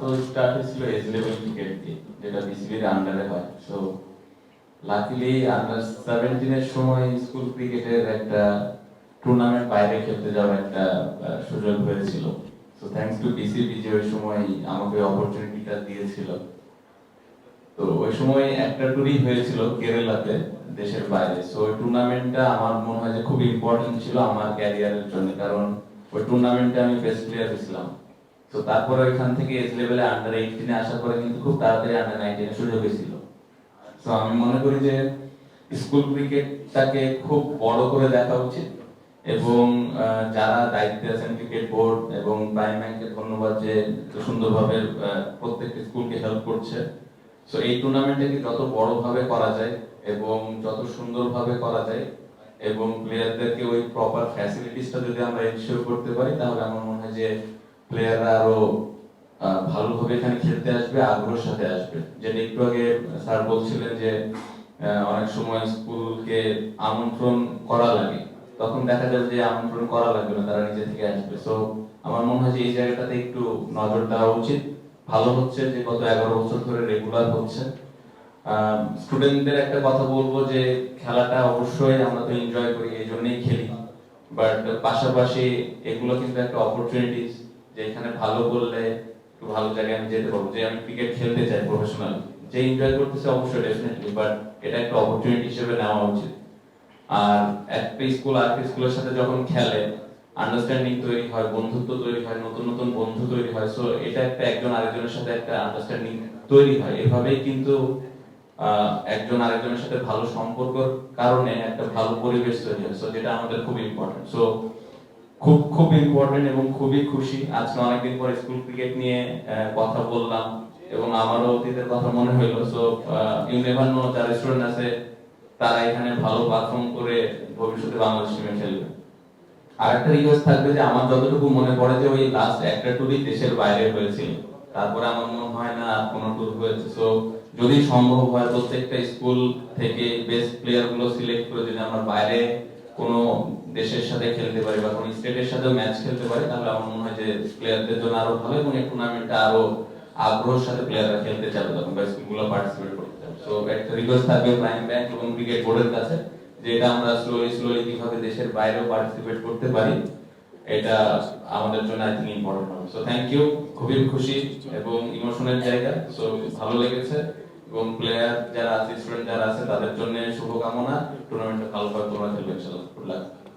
তো স্টার্ট হয়েছিল age level cricket দিয়ে, যেটা বিসিবির আন্ডারে হয়। সো লাকিলি আন্ডার 17 এর সময় স্কুল ক্রিকেটের একটা টুর্নামেন্ট বাইরে খেলতে যাওয়ার একটা সুযোগ হয়েছিল। সো থ্যাঙ্কস টু বিসিবি যে ওই সময় আমাকে অপরচুনিটিটা দিয়েছিল। তো ওই সময় একটা ট্যুরই হয়েছিল কেরালাতে, দেশের বাইরে। সো ওই টুর্নামেন্টটা আমার মনে হয় যে খুব ইম্পর্টেন্ট ছিল আমার ক্যারিয়ারের জন্য, কারণ ওই টুর্নামেন্টে আমি বেস্ট প্লেয়ার ছিলাম। তো তারপরে ওইখান থেকে এজ লেভেলে আন্ডার 18 আসার পরে কিন্তু খুব তাড়াতাড়ি আন্ডার 19 এর সুযোগ হয়েছিল। তো আমি মনে করি যে স্কুল ক্রিকেটটাকে খুব বড় করে দেখা উচিত, এবং যারা দায়িত্বে আছেন ক্রিকেট বোর্ড এবং প্রাইম ব্যাংকে ধন্যবাদ যে সুন্দরভাবে প্রত্যেকটা স্কুলকে হেল্প করছে। সো এই টুর্নামেন্টটাকে যত বড়ভাবে করা যায় এবং যত সুন্দরভাবে করা যায় এবং প্লেয়ারদেরকে ওই প্রপার ফ্যাসিলিটিসটা যদি আমরা এনশিওর করতে পারি, তাহলে আমার মনে হয় যে প্লেয়াররা আরো ভালোভাবে এখানে খেলতে আসবে, আগ্রহের সাথে আসবে। যেটা একটু আগে স্যার বলছিলেন যে অনেক সময় স্কুলকে আমন্ত্রণ করা লাগে, তখন দেখা যাবে যে আমন্ত্রণ করা লাগবে না, তারা নিজে থেকে আসবে। সো আমার মনে হয় যে এই জায়গাটাতে একটু নজর দেওয়া উচিত। ভালো হচ্ছে যে গত 11 বছর ধরে রেগুলার হচ্ছে। স্টুডেন্টদের একটা কথা বলবো যে খেলাটা অবশ্যই আমরা তো এনজয় করি, এই জন্যই খেলি, বাট পাশাপাশি এগুলো কিন্তু একটা অপরচুনিটিস, যে এখানে ভালো করলে একটু ভালো জায়গায় আমি যেতে পারবো। যে আমি ক্রিকেট খেলতে চাই প্রফেশনাল, যে এনজয় করতেছে অবশ্যই ডেফিনেটলি, বাট এটা একটা অপরচুনিটি হিসেবে নেওয়া উচিত। আর একটা স্কুল আরেকটা স্কুলের সাথে যখন খেলে, আন্ডারস্ট্যান্ডিং তৈরি হয়, বন্ধুত্ব তৈরি হয়, নতুন নতুন বন্ধু তৈরি হয়। সো এটা একটা একজন আরেকজনের সাথে একটা আন্ডারস্ট্যান্ডিং তৈরি হয়। এভাবেই কিন্তু একজন আরেকজনের সাথে ভালো সম্পর্কের কারণে একটা ভালো পরিবেশ তৈরি হয়। সো যেটা আমাদের খুব ইম্পর্টেন্ট। সো খুব খুব ইম্পর্টেন্ট এবং খুবই খুশি আজকে অনেকদিন পর স্কুল ক্রিকেট নিয়ে কথা বললাম, এবং আমারও অতীতের কথা মনে হইলো। সো ইউ নেভার নো, যারা স্টুডেন্ট আছে তারা এখানে ভালো পারফর্ম করে ভবিষ্যতে বাংলাদেশ টিমে খেলবে। আর একটা রিকোয়েস্ট থাকবে যে আমার যতটুকু মনে পড়ে যে ওই লাস্ট একটা ট্যুরই দেশের বাইরে হয়েছিল, তারপরে আমার মনে হয় না আর কোনো ট্যুর হয়েছে। সো যদি সম্ভব হয় প্রত্যেকটা স্কুল থেকে বেস্ট প্লেয়ার গুলো সিলেক্ট করে যদি আমরা বাইরে কোনো দেশের সাথে খেলতে পারি বা কোনো স্টেটের সাথে ম্যাচ খেলতে পারি, তাহলে আমার মনে হয় যে প্লেয়ারদের জন্য আরো ভালো, এবং এই টুর্নামেন্টটা আরো আগ্রহের সাথে প্লেয়াররা খেলতে চাবে তখন, বা স্কুলগুলো পার্টিসিপেট করতে চাবে। সো একটা রিকোয়েস্ট থাকবে প্রাইম ব্যাংক এবং ক্রিকেট বোর্ডের কাছে, যে এটা আমরা স্লোলি স্লোলি কিভাবে দেশের বাইরেও পার্টিসিপেট করতে পারি, এটা আমাদের জন্য আই থিঙ্ক ইম্পর্টেন্ট হবে। সো থ্যাংক ইউ, খুবই খুশি এবং ইমোশনাল জায়গা। সো ভালো লেগেছে, এবং প্লেয়ার যারা আছে, স্টুডেন্ট যারা আছে, তাদের জন্য শুভকামনা। টুর্নামেন্টটা ভালোভাবে তোমরা খেলবে ইনশাআল্লাহ। Good luck.